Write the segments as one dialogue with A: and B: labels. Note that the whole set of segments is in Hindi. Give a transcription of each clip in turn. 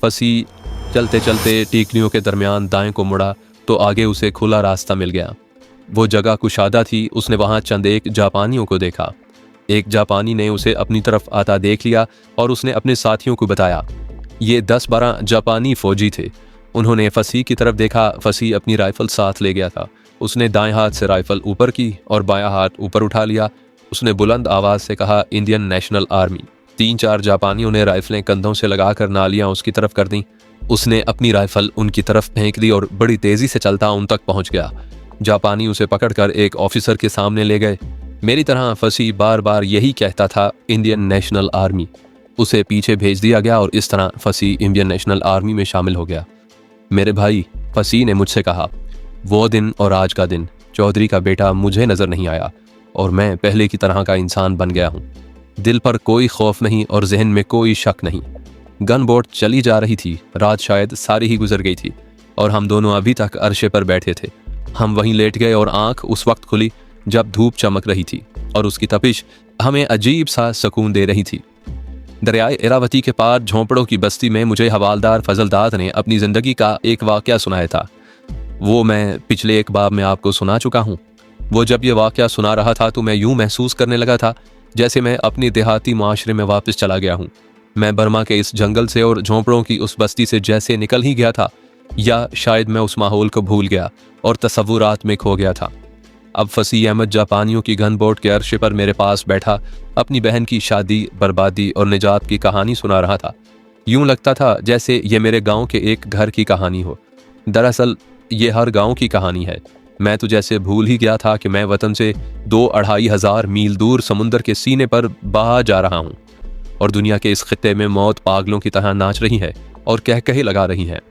A: फसी चलते चलते टीकनियों के दरमियान दाएं को मुड़ा तो आगे उसे खुला रास्ता मिल गया। वो जगह कुशादा थी। उसने वहां चंद एक जापानियों को देखा। एक जापानी ने उसे अपनी तरफ आता देख लिया और उसने अपने साथियों को बताया। ये 10-12 जापानी फौजी थे। उन्होंने फसी की तरफ देखा। फसी अपनी राइफल साथ ले गया था। उसने दाएं हाथ से राइफल ऊपर की और बायां हाथ ऊपर उठा लिया। उसने बुलंद आवाज से कहा, इंडियन नेशनल आर्मी। 3-4 जापानियों ने राइफलें कंधों से लगाकर नालियां उसकी तरफ कर दी। उसने अपनी राइफल उनकी तरफ फेंक दी और बड़ी तेजी से चलता उन तक पहुंच गया। जापानी उसे पकड़कर एक ऑफिसर के सामने ले गए। मेरी तरह फसी बार बार यही कहता था, इंडियन नेशनल आर्मी। उसे पीछे भेज दिया गया और इस तरह फसी इंडियन नेशनल आर्मी में शामिल हो गया। मेरे भाई, फसी ने मुझसे कहा, वो दिन और आज का दिन चौधरी का बेटा मुझे नजर नहीं आया और मैं पहले की तरह का इंसान बन गया हूँ। दिल पर कोई खौफ नहीं और जहन में कोई शक नहीं। गन बोट चली जा रही थी। रात शायद सारी ही गुजर गई थी और हम दोनों अभी तक अरशे पर बैठे थे। हम वहीं लेट गए और आंख उस वक्त खुली जब धूप चमक रही थी और उसकी तपिश हमें अजीब सा सुकून दे रही थी। दरियाए इरावती के पार झोंपड़ों की बस्ती में मुझे हवालदार फजलदाद ने अपनी जिंदगी का एक वाकया सुनाया था। वो मैं पिछले एक बाब में आपको सुना चुका हूँ। वो जब ये वाकया सुना रहा था तो मैं यूं महसूस करने लगा था जैसे मैं अपनी देहाती माशरे में वापस चला गया हूँ। मैं बर्मा के इस जंगल से और झोंपड़ों की उस बस्ती से जैसे निकल ही गया था, या शायद मैं उस माहौल को भूल गया और तसव्वुरात में खो गया था। अब फसी अहमद जापानियों की गन बोट के अरशे पर मेरे पास बैठा अपनी बहन की शादी, बर्बादी और निजात की कहानी सुना रहा था। यूं लगता था जैसे ये मेरे गांव के एक घर की कहानी हो। दरअसल ये हर गांव की कहानी है। मैं तो जैसे भूल ही गया था कि मैं वतन से 2-2.5 हज़ार मील दूर समुंदर के सीने पर बहा जा रहा हूँ और दुनिया के इस खित्ते में मौत पागलों की तरह नाच रही है और कह लगा रही है।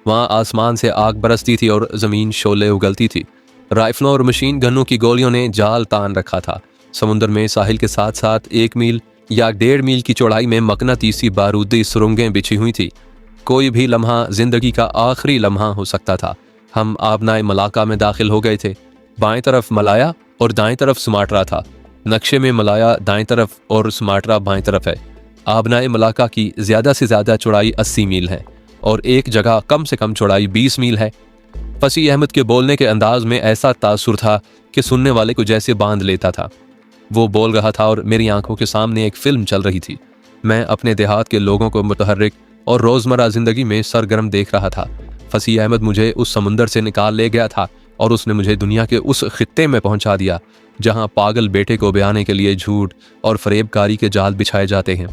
A: वहाँ आसमान से आग बरसती थी और ज़मीन शोले उगलती थी। राइफलों और मशीन गनों की गोलियों ने जाल तान रखा था। समुद्र में साहिल के साथ साथ 1 मील या 1.5 मील की चौड़ाई में मकनातीसी बारूदी सुरंगें बिछी हुई थी। कोई भी लम्हा जिंदगी का आखिरी लम्हा हो सकता था। हम आबनाए मलाका में दाखिल हो गए थे। बाएं तरफ मलाया और दाएं तरफ सुमाट्रा था। नक्शे में मलाया दाएं तरफ और सुमाट्रा बाएं तरफ है। आबनाए मलाका की ज़्यादा से ज़्यादा चौड़ाई 80 मील है और एक जगह कम से कम चौड़ाई 20 मील है। फसी अहमद के बोलने के अंदाज में ऐसा तासुर था कि सुनने वाले को जैसे बांध लेता था। वो बोल रहा था और मेरी आंखों के सामने एक फिल्म चल रही थी। मैं अपने देहात के लोगों को मुतहर्रिक और रोज़मर्रा ज़िंदगी में सरगर्म देख रहा था। फसी अहमद मुझे उस समुंदर से निकाल ले गया था और उसने मुझे दुनिया के उस खित्ते में पहुंचा दिया जहां पागल बेटे को ब्याने के लिए झूठ और फरेबकारी के जाल बिछाए जाते हैं।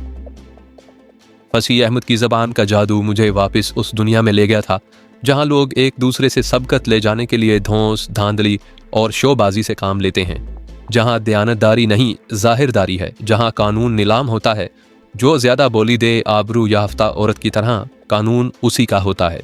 A: फसी अहमद की ज़बान का जादू मुझे वापस उस दुनिया में ले गया था जहां लोग एक दूसरे से सबकत ले जाने के लिए धौंस, धांधली और शोबाजी से काम लेते हैं। जहां दयानतदारी नहीं, जाहिरदारी है। जहां कानून नीलाम होता है। जो ज़्यादा बोली दे आबरू याफ्ता औरत की तरह कानून उसी का होता है।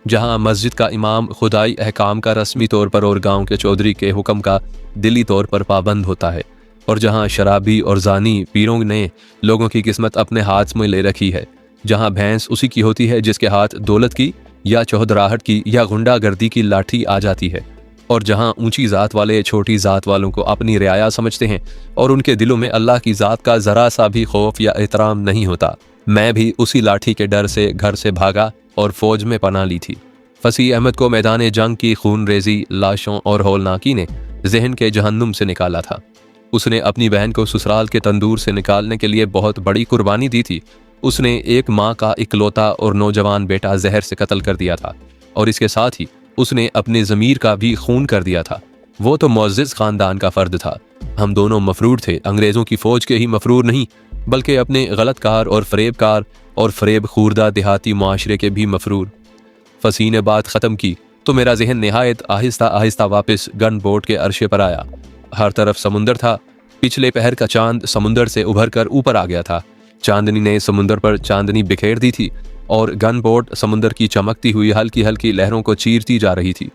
A: जहां मस्जिद का इमाम खुदाई अहकाम का रस्मी तौर पर और गांव के चौधरी के हुक्म का दिली तौर पर पाबंद होता है। और जहां शराबी और जानी पीरों ने लोगों की किस्मत अपने हाथ में ले रखी है। जहां भैंस उसी की होती है जिसके हाथ दौलत की या चौधराहट की या गुंडागर्दी की लाठी आ जाती है। और जहां ऊंची ज़ात वाले छोटी ज़ात वालों को अपनी रियाया समझते हैं और उनके दिलों में अल्लाह की ज़ात का ज़रा सा भी खौफ या एहतराम नहीं होता। मैं भी उसी लाठी के डर से घर से भागा और फौज में पनाह ली थी। फसी अहमद को मैदान जंग की खून रेजी, लाशों और हौलनाकी ने जहन के जहन्नुम से निकाला था। उसने अपनी बहन को ससुराल के तंदूर से निकालने के लिए बहुत बड़ी कुर्बानी दी थी। उसने एक माँ का इकलौता और नौजवान बेटा जहर से कत्ल कर दिया था और इसके साथ ही उसने अपने ज़मीर का भी खून कर दिया था। वो तो मुअज़्ज़ज़ ख़ानदान का फ़र्द था। हम दोनों मफरूर थे। अंग्रेज़ों की फ़ौज के ही मफरूर नहीं बल्कि अपने गलतकार और फ़रेब खूरदा देहाती माशरे के भी मफरूर। फसी ने बात ख़त्म की तो मेरा जहन नहायत आहिस्ता आहिस्ता वापस गन बोट के अरशे पर आया। हर तरफ समुंदर था। पिछले पहर का चांद समुंदर से उभर कर ऊपर आ गया था। चांदनी ने समुंदर पर चांदनी बिखेर दी थी और गन बोट समुंदर की चमकती हुई हल्की हल्की लहरों को चीरती जा रही थी।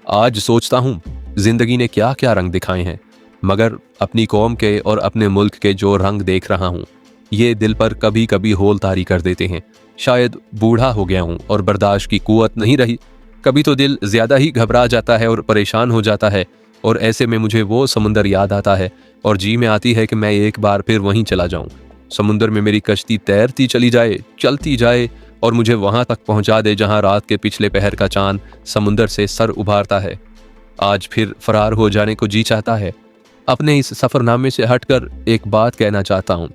A: आज सोचता हूँ जिंदगी ने क्या क्या रंग दिखाए हैं, मगर अपनी कौम के और अपने मुल्क के जो रंग देख रहा हूँ ये दिल पर कभी कभी होल तारी कर देते हैं। शायद बूढ़ा हो गया हूँ और बर्दाश्त की कुव्वत नहीं रही। कभी तो दिल ज्यादा ही घबरा जाता है और परेशान हो जाता है और ऐसे में मुझे वो समुंदर याद आता है और जी में आती है कि मैं एक बार फिर वहीं चला जाऊं। समुंदर में मेरी कश्ती तैरती चली जाए, चलती जाए और मुझे वहां तक पहुंचा दे जहां रात के पिछले पहर का चांद समुंदर से सर उभारता है। आज फिर फरार हो जाने को जी चाहता है। अपने इस सफरनामे से हटकर एक बात कहना चाहता हूँ।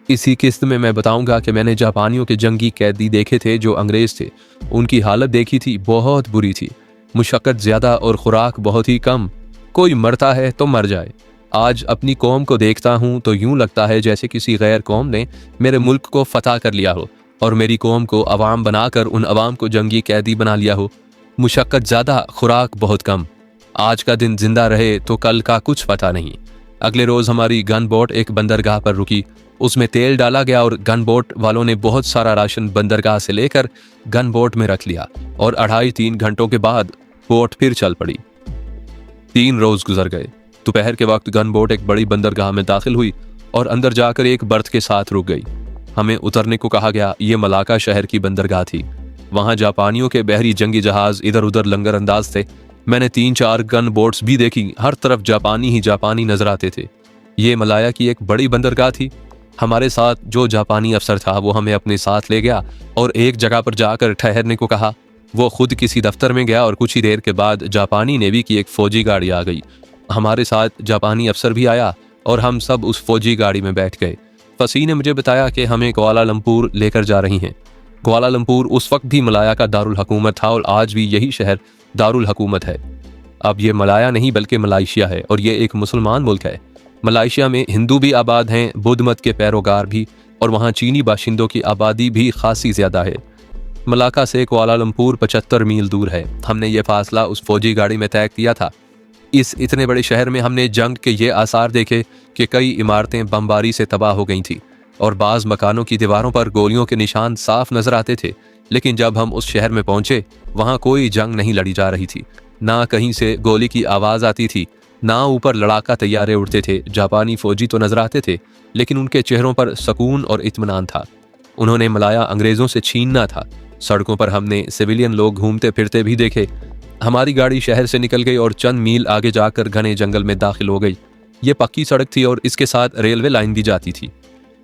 A: इसी किस्त में मैं बताऊंगा कि मैंने जापानियों के जंगी कैदी देखे थे जो अंग्रेज थे। उनकी हालत देखी थी, बहुत बुरी थी। मुशक्कत ज्यादा और खुराक बहुत ही कम। कोई मरता है तो मर जाए। आज अपनी कौम को देखता हूँ तो यूं लगता है जैसे किसी गैर कौम ने मेरे मुल्क को फतह कर लिया हो और मेरी कौम को अवाम बनाकर उन अवाम को जंगी कैदी बना लिया हो। मुशक्कत ज़्यादा, खुराक बहुत कम। आज का दिन जिंदा रहे तो कल का कुछ पता नहीं। अगले रोज़ हमारी गन बोट एक बंदरगाह पर रुकी। उसमें तेल डाला गया और गन बोट वालों ने बहुत सारा राशन बंदरगाह से लेकर गन बोट में रख लिया और 2.5-3 घंटों के बाद बोट फिर चल पड़ी। 3 रोज गुजर गए। दोपहर के वक्त गन बोट एक बड़ी बंदरगाह में दाखिल हुई और अंदर जाकर एक बर्थ के साथ रुक गई। हमें उतरने को कहा गया। ये मलाका शहर की बंदरगाह थी। वहां जापानियों के बहरी जंगी जहाज इधर उधर लंगर अंदाज थे। मैंने 3-4 गन बोट्स भी देखी। हर तरफ जापानी ही जापानी नजर आते थे। ये मलाया की एक बड़ी बंदरगाह थी। हमारे साथ जो जापानी अफसर था वो हमें अपने साथ ले गया और एक जगह पर जाकर ठहरने को कहा। वो खुद किसी दफ्तर में गया और कुछ ही देर के बाद जापानी नेवी की एक फौजी गाड़ी आ गई। हमारे साथ जापानी अफसर भी आया और हम सब उस फौजी गाड़ी में बैठ गए। फसी ने मुझे बताया कि हमें कुआलालंपुर लेकर जा रही हैं। कुआलालंपुर उस वक्त भी मलाया का दारुल हुकूमत था और आज भी यही शहर दारुल हुकूमत है। अब ये मलाया नहीं बल्कि मलाइशिया है और ये एक मुसलमान मुल्क है। मलाइशिया में हिंदू भी आबाद हैं, बुद्ध मत के पैरोकार भी, और वहाँ चीनी बाशिंदों की आबादी भी खासी ज़्यादा है। मलाका से कुआलालंपुर 75 मील दूर है। हमने ये फासला उस फौजी गाड़ी में तय किया था। इस इतने बड़े शहर में हमने जंग के ये आसार देखे कि कई इमारतें बमबारी से तबाह हो गई थीं और बाज़ मकानों की दीवारों पर गोलियों के निशान साफ नजर आते थे। लेकिन जब हम उस शहर में पहुंचे वहाँ कोई जंग नहीं लड़ी जा रही थी। ना कहीं से गोली की आवाज़ आती थी, ना ऊपर लड़ाका तैयारे उड़ते थे। जापानी फौजी तो नजर आते थे लेकिन उनके चेहरों पर सुकून और इत्मीनान था। उन्होंने मलाया अंग्रेज़ों से छीनना था। सड़कों पर हमने सिविलियन लोग घूमते फिरते भी देखे। हमारी गाड़ी शहर से निकल गई और चंद मील आगे जाकर घने जंगल में दाखिल हो गई। ये पक्की सड़क थी और इसके साथ रेलवे लाइन भी जाती थी।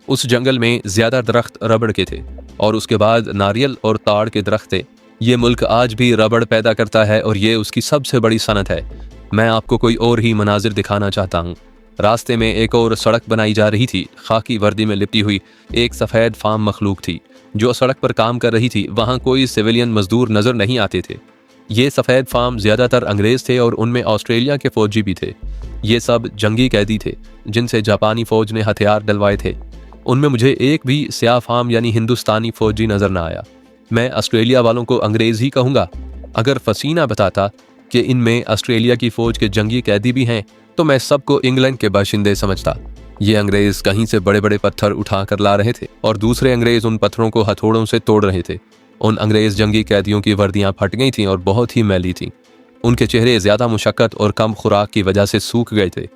A: उस जंगल में ज्यादा दरख्त रबड़ के थे और उसके बाद नारियल और ताड़ के दरख्त थे। ये मुल्क आज भी रबड़ पैदा करता है और ये उसकी सबसे बड़ी सनत है। मैं आपको कोई और ही मनाजिर दिखाना चाहता हूँ। रास्ते में एक और सड़क बनाई जा रही थी। खाकी वर्दी में लिपटी हुई एक सफ़ेद फार्म मखलूक थी जो सड़क पर काम कर रही थी। वहाँ कोई सिविलियन मजदूर नजर नहीं आते थे। ये सफ़ेद फार्म ज़्यादातर अंग्रेज़ थे और उनमें ऑस्ट्रेलिया के फ़ौजी भी थे। ये सब जंगी कैदी थे जिनसे जापानी फ़ौज ने हथियार डलवाए थे। उनमें मुझे एक भी स्याह फार्म यानी हिंदुस्तानी फ़ौजी नज़र ना आया। मैं ऑस्ट्रेलिया वालों को अंग्रेज़ ही कहूँगा। अगर फसीना बताता कि इनमें ऑस्ट्रेलिया की फ़ौज के जंगी कैदी भी हैं तो मैं सबको इंग्लैंड के बाशिंदे समझता। ये अंग्रेज़ कहीं से बड़े बड़े पत्थर उठा कर ला रहे थे और दूसरे अंग्रेज़ उन पत्थरों को हथौड़ों से तोड़ रहे थे। उन अंग्रेज़ जंगी कैदियों की वर्दियां फट गई थीं और बहुत ही मैली थीं। उनके चेहरे ज़्यादा मुशक्कत और कम खुराक की वजह से सूख गए थे।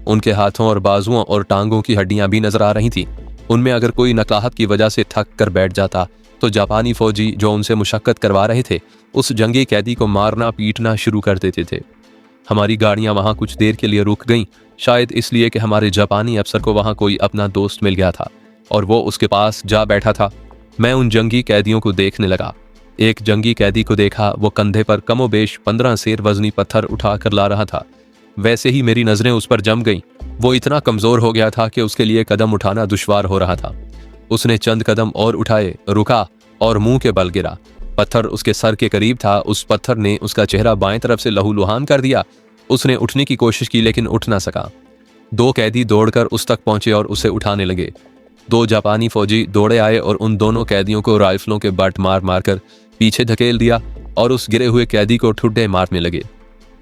A: उनके हाथों और बाजुओं और टांगों की हड्डियां भी नजर आ रही थीं। उनमें अगर कोई नकाहत की वजह से थक कर बैठ जाता तो जापानी फ़ौजी जो उनसे मुशक्कत करवा रहे थे उस जंगी कैदी को मारना पीटना शुरू कर देते थे। हमारी गाड़ियां वहां कुछ देर के लिए रुक गईं, शायद इसलिए कि हमारे जापानी अफसर को वहां कोई अपना दोस्त मिल गया था और वो उसके पास जा बैठा था। मैं उन जंगी कैदियों को देखने लगा। एक जंगी कैदी को देखा, वो कंधे पर कमोबेश 15 सेर वजनी पत्थर उठा कर ला रहा था। वैसे ही मेरी नजरें उस पर जम गईं। वो इतना कमजोर हो गया था कि उसके लिए कदम उठाना दुश्वार हो रहा था। उसने चंद कदम और उठाए, रुका और मुंह के बल गिरा। पत्थर उसके सर के करीब था। उस पत्थर ने उसका चेहरा बाएं तरफ से लहूलुहान कर दिया। उसने उठने की कोशिश की लेकिन उठ ना सका। 2 कैदी दौड़कर उस तक पहुंचे और उसे उठाने लगे। 2 जापानी फौजी दौड़े आए और उन दोनों कैदियों को राइफलों के बट मार मार कर पीछे धकेल दिया और उस गिरे हुए कैदी को ठुड्डे मारने लगे।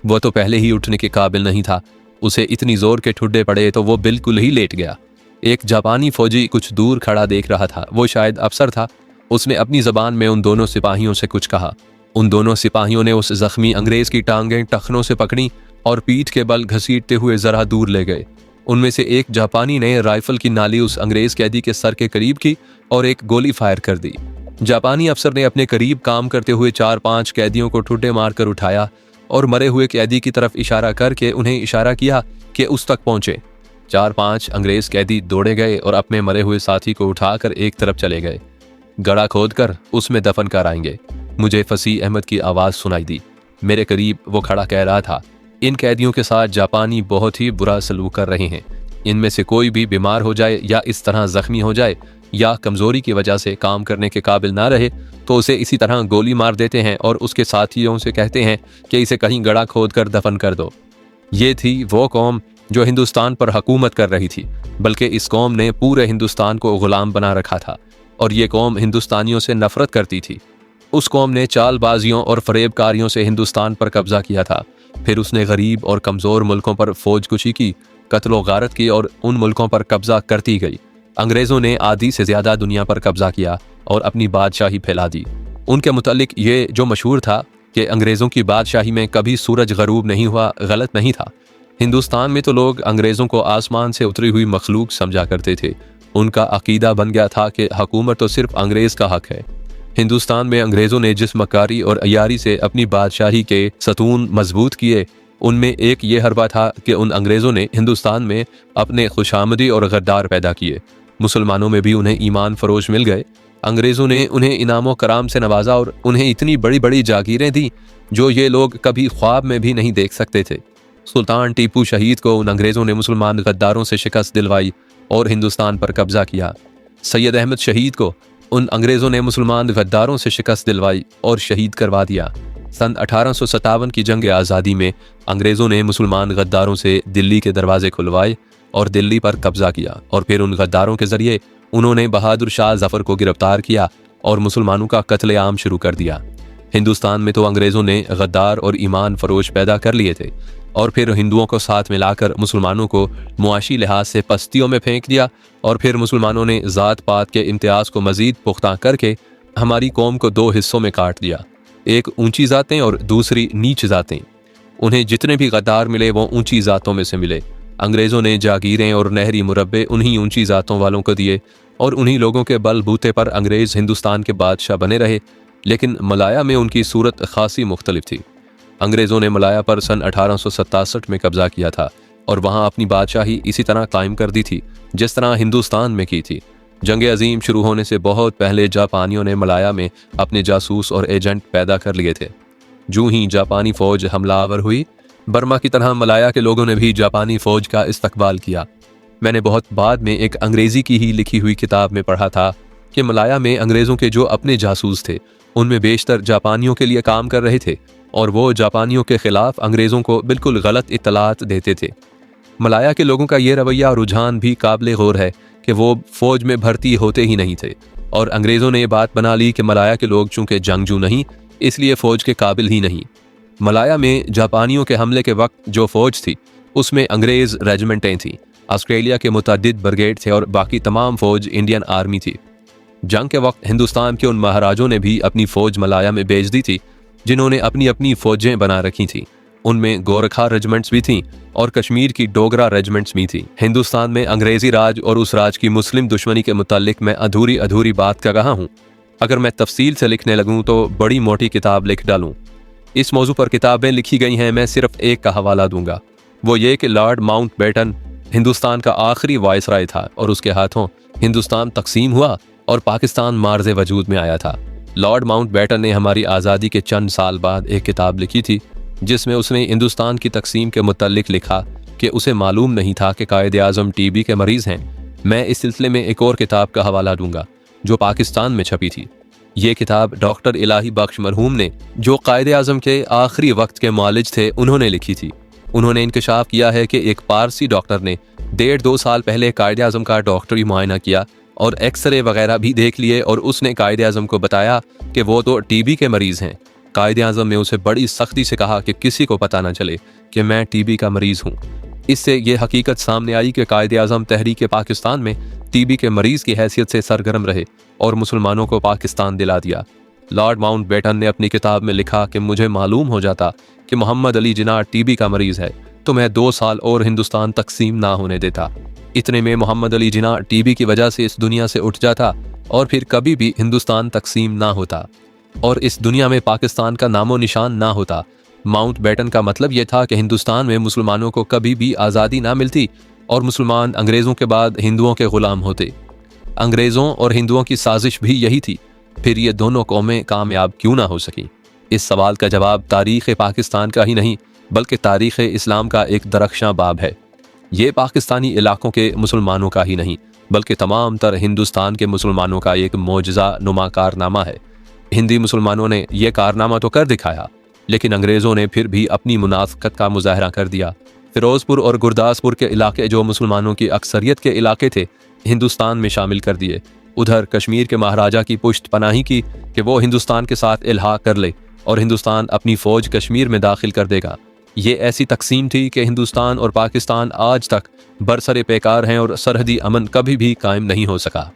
A: वो तो पहले ही उठने के काबिल नहीं था। उसे इतनी जोर के ठुड्डे पड़े तो वो बिल्कुल ही लेट गया। एक जापानी फौजी कुछ दूर खड़ा देख रहा था। वो शायद अफसर था। उसने अपनी जबान में उन दोनों सिपाहियों से कुछ कहा। उन दोनों सिपाहियों ने उस जख्मी अंग्रेज की टांगें टखनों से पकड़ी और पीठ के बल घसीटते हुए जरा दूर ले गए। उनमें से एक जापानी ने राइफल की नाली उस अंग्रेज कैदी के सर के करीब की और एक गोली फायर कर दी। जापानी अफसर ने अपने करीब काम करते हुए 4-5 कैदियों को ठुड्डे मारकर उठाया और मरे हुए कैदी की तरफ इशारा करके उन्हें इशारा किया कि उस तक पहुंचे। 4-5 अंग्रेज कैदी दौड़े गए और अपने मरे हुए साथी को उठाकर एक तरफ चले गए। गड़ा खोदकर उसमें दफन कराएंगे। मुझे फसीह अहमद की आवाज़ सुनाई दी। मेरे करीब वो खड़ा कह रहा था, इन कैदियों के साथ जापानी बहुत ही बुरा सलूक कर रहे हैं। इनमें से कोई भी बीमार हो जाए या इस तरह जख्मी हो जाए या कमज़ोरी की वजह से काम करने के काबिल ना रहे तो उसे इसी तरह गोली मार देते हैं और उसके साथियों से कहते हैं कि इसे कहीं गड़ा खोद कर दफन कर दो। ये थी वो कौम जो हिंदुस्तान पर हुकूमत कर रही थी, बल्कि इस कौम ने पूरे हिंदुस्तान को गुलाम बना रखा था और ये कौम हिंदुस्तानियों से नफरत करती थी। उस कौम ने चालबाजियों और फरेबकारियों से हिंदुस्तान पर कब्जा किया था। फिर उसने गरीब और कमज़ोर मुल्कों पर फौजकुशी की, कत्लो गारत की और उन मुल्कों पर कब्जा करती गई। अंग्रेज़ों ने आधी से ज़्यादा दुनिया पर कब्जा किया और अपनी बादशाही फैला दी। उनके मुतालिक ये जो मशहूर था कि अंग्रेज़ों की बादशाही में कभी सूरज गरूब नहीं हुआ, गलत नहीं था। हिंदुस्तान में तो लोग अंग्रेज़ों को आसमान से उतरी हुई मखलूक समझा करते थे। उनका अकीदा बन गया था कि हुकूमत तो सिर्फ अंग्रेज़ का हक है। हिंदुस्तान में अंग्रेज़ों ने जिस मकारी और अयारी से अपनी बादशाही के सतून मजबूत किए, उनमें एक ये हरबा था कि उन अंग्रेज़ों ने हिंदुस्तान में अपने खुशामदी और गद्दार पैदा किए। मुसलमानों में भी उन्हें ईमान फरोश मिल गए। अंग्रेज़ों ने उन्हें इनामों कराम से नवाजा और उन्हें इतनी बड़ी बड़ी जागीरें दी जो ये लोग कभी ख्वाब में भी नहीं देख सकते थे। सुल्तान टीपू शहीद को उन अंग्रेज़ों ने मुसलमान गद्दारों से शिकस्त दिलवाई और हिंदुस्तान पर कब्जा किया। सैयद अहमद शहीद को उन अंग्रेज़ों ने मुसलमान गद्दारों से शिकस्त दिलवाई और शहीद करवा दिया। सन 1857 की जंग आज़ादी में अंग्रेज़ों ने मुसलमान गद्दारों से दिल्ली के दरवाजे खुलवाए और दिल्ली पर कब्जा किया और फिर उन गद्दारों के ज़रिए उन्होंने बहादुर शाह जफ़र को गिरफ्तार किया और मुसलमानों का कत्लेआम शुरू कर दिया। हिंदुस्तान में तो अंग्रेज़ों ने गद्दार और ईमान फरोश पैदा कर लिए थे और फिर हिंदुओं को साथ मिलाकर मुसलमानों को मुआशी लिहाज से पस्तियों में फेंक दिया और फिर मुसलमानों ने ज़ात पात के इम्तियाज़ को मज़ीद पुख्ता करके हमारी कौम को दो हिस्सों में काट दिया, एक ऊंची ज़ातें और दूसरी नीच ज़ातें। उन्हें जितने भी गद्दार मिले वो ऊंची ज़ातों में से मिले। अंग्रेज़ों ने जागीरें और नहरी मुरब्बे उन्हीं ऊंची ज़ातों वालों को दिए और उन्हीं लोगों के बलबूते पर अंग्रेज़ हिंदुस्तान के बादशाह बने रहे। लेकिन मलाया में उनकी सूरत खासी मुख्तलिफ थी। अंग्रेज़ों ने मलाया पर सन 1867 में कब्जा किया था और वहाँ अपनी बादशाही इसी तरह कायम कर दी थी जिस तरह हिंदुस्तान में की थी। जंग अजीम शुरू होने से बहुत पहले जापानियों ने मलाया में अपने जासूस और एजेंट पैदा कर लिए थे। जूं ही जापानी फ़ौज हमलावर हुई, बर्मा की तरह मलाया के लोगों ने भी जापानी फ़ौज का इस्तकबाल किया। मैंने बहुत बाद में एक अंग्रेज़ी की ही लिखी हुई किताब में पढ़ा था कि मलाया में अंग्रेज़ों के जो अपने जासूस थे उनमें बेशतर जापानियों के लिए काम कर रहे थे और वो जापानियों के खिलाफ अंग्रेज़ों को बिल्कुल गलत इत्तलात देते थे। मलाया के लोगों का ये रवैया और रुझान भी काबिल गौर है कि वो फ़ौज में भर्ती होते ही नहीं थे और अंग्रेज़ों ने ये बात बना ली कि मलाया के लोग चूँकि जंगजू नहीं इसलिए फ़ौज के काबिल ही नहीं। मलाया में जापानियों के हमले के वक्त जो फ़ौज थी उसमें अंग्रेज़ रेजिमेंटें थीं, ऑस्ट्रेलिया के मुतअद्दिद ब्रिगेड थे और बाकी तमाम फ़ौज इंडियन आर्मी थी। जंग के वक्त हिंदुस्तान के उन महाराजों ने भी अपनी फ़ौज मलाया में भेज दी थी जिन्होंने अपनी अपनी फ़ौजें बना रखी थीं। उनमें गोरखा रेजिमेंट्स भी थीं और कश्मीर की डोगरा रेजिमेंट्स भी थीं। हिंदुस्तान में अंग्रेज़ी राज और उस राज की मुस्लिम दुश्मनी के मुतालिक मैं अधूरी अधूरी बात कर रहा हूँ। अगर मैं तफसील से लिखने लगूँ तो बड़ी मोटी किताब लिख डालूँ। इस मौजू पर किताबें लिखी गई हैं, मैं सिर्फ एक का हवाला दूंगा। वो ये कि लॉर्ड माउंटबेटन हिंदुस्तान का आखिरी वायसराय था और उसके हाथों हिंदुस्तान तकसीम हुआ और पाकिस्तान मार्ज़े वजूद में आया था। लॉर्ड माउंटबेटन ने हमारी आज़ादी के चंद साल बाद एक किताब लिखी थी जिसमें उसने हिंदुस्तान की तकसीम के मुतल्लिक लिखा कि उसे मालूम नहीं था कि कायद-ए-आज़म टीबी के मरीज़ हैं। मैं इस सिलसिले में एक और किताब का हवाला दूंगा जो पाकिस्तान में छपी थी। ये किताब डॉक्टर इलाही बख्श मरहूम ने, जो कायद-ए-आज़म के आखिरी वक्त के मालिज थे, उन्होंने लिखी थी। उन्होंने इंकशाफ किया है कि एक पारसी डॉक्टर ने 1.5-2 साल पहले कायद-ए-आज़म का डॉक्टरी मुआयना किया और एक्सरे वगैरह भी देख लिए और उसने कायद-ए-आज़म को बताया कि वो तो टीबी के मरीज़ हैं। कायद-ए-आज़म ने उसे बड़ी सख्ती से कहा कि किसी को पता ना चले कि मैं टीबी का मरीज़ हूँ। इससे ये हकीकत सामने आई कि कायद-ए-आज़म तहरीक पाकिस्तान में टीबी के मरीज़ की हैसियत से सरगर्म रहे और मुसलमानों को पाकिस्तान दिला दिया। लॉर्ड माउंटबेटन ने अपनी किताब में लिखा कि मुझे मालूम हो जाता कि मोहम्मद अली जिन्ना टीबी का मरीज़ है तो मैं 2 साल और हिंदुस्तान तकसीम ना होने देता। इतने में मोहम्मद अली जिन्ना टीबी की वजह से इस दुनिया से उठ जाता और फिर कभी भी हिंदुस्तान तकसीम ना होता और इस दुनिया में पाकिस्तान का नामो निशान ना होता। माउंटबेटन का मतलब यह था कि हिंदुस्तान में मुसलमानों को कभी भी आज़ादी ना मिलती और मुसलमान अंग्रेज़ों के बाद हिंदुओं के ग़ुलाम होते। अंग्रेज़ों और हिंदुओं की साजिश भी यही थी फिर ये दोनों कौमें कामयाब क्यों ना हो सकी? इस सवाल का जवाब तारीख़ पाकिस्तान का ही नहीं बल्कि तारीख़ इस्लाम का एक दरख्शां बाब है। ये पाकिस्तानी इलाकों के मुसलमानों का ही नहीं बल्कि तमाम तर हिंदुस्तान के मुसलमानों का एक मोजज़ा नुमा कारनामा है। हिंदी मुसलमानों ने यह कारनामा तो कर दिखाया, लेकिन अंग्रेज़ों ने फिर भी अपनी मुनाफ़क़त का मुज़ाहरा कर दिया। फ़िरोज़पुर और गुरदासपुर के इलाके जो मुसलमानों की अक्सरियत के इलाके थे, हिंदुस्तान में शामिल कर दिए। उधर कश्मीर के महाराजा की पुश्त पनाही की कि वो हिंदुस्तान के साथ इल्हाक कर ले और हिंदुस्तान अपनी फ़ौज कश्मीर में दाखिल कर देगा। ये ऐसी तकसीम थी कि हिंदुस्तान और पाकिस्तान आज तक बरसरे पैकार हैं और सरहदी अमन कभी भी कायम नहीं हो सका।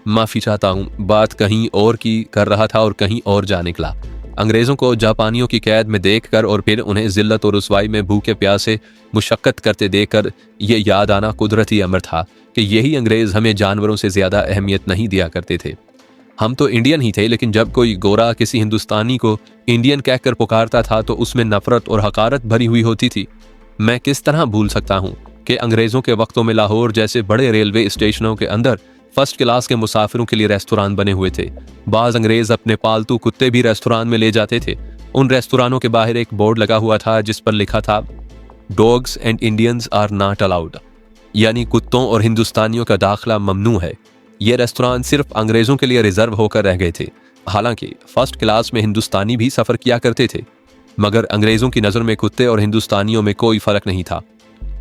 A: माफ़ी चाहता हूँ, बात कहीं और की कर रहा था और कहीं और जा निकला। अंग्रेज़ों को जापानियों की कैद में देखकर और फिर उन्हें ज़िल्लत और रुसवाई में भूखे प्यासे मुशक्क़त करते देखकर ये याद आना कुदरती अमर था कि यही अंग्रेज़ हमें जानवरों से ज़्यादा अहमियत नहीं दिया करते थे। हम तो इंडियन ही थे, लेकिन जब कोई गोरा किसी हिंदुस्तानी को इंडियन कहकर पुकारता था तो उसमें नफ़रत और हकारत भरी हुई होती थी। मैं किस तरह भूल सकता हूँ कि अंग्रेज़ों के वक्तों में लाहौर जैसे बड़े रेलवे स्टेशनों के अंदर फर्स्ट क्लास के मुसाफिरों के लिए रेस्तोरान बने हुए थे। बाज़ अंग्रेज़ अपने पालतू कुत्ते भी रेस्तोरान में ले जाते थे। उन रेस्तोरानों के बाहर एक बोर्ड लगा हुआ था जिस पर लिखा था, dogs and Indians are not allowed, यानी कुत्तों और हिंदुस्तानियों का दाखिला ममनू है। ये रेस्तोरान सिर्फ अंग्रेज़ों के लिए रिजर्व होकर रह गए थे। हालांकि फर्स्ट क्लास में हिंदुस्तानी भी सफ़र किया करते थे, मगर अंग्रेज़ों की नज़र में कुत्ते और हिंदुस्तानियों में कोई फ़र्क नहीं था।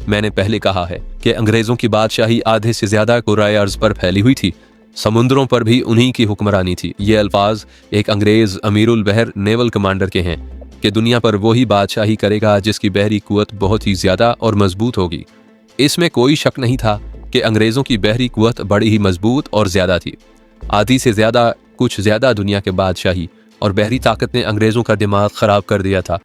A: मैंने पहले कहा है कि अंग्रेज़ों की बादशाही आधे से ज़्यादा कुराए अर्ज़ पर फैली हुई थी। समुद्रों पर भी उन्हीं की हुक्मरानी थी। ये अल्फाज एक अंग्रेज़ अमीरुल बहर नेवल कमांडर के हैं कि दुनिया पर वही बादशाही करेगा जिसकी बहरी कुव्वत बहुत ही ज़्यादा और मजबूत होगी। इसमें कोई शक नहीं था कि अंग्रेज़ों की बहरी कुव्वत बड़ी ही मजबूत और ज़्यादा थी। आधी से ज़्यादा कुछ ज़्यादा दुनिया के बादशाही और बहरी ताकत ने अंग्रेज़ों का दिमाग ख़राब कर दिया था।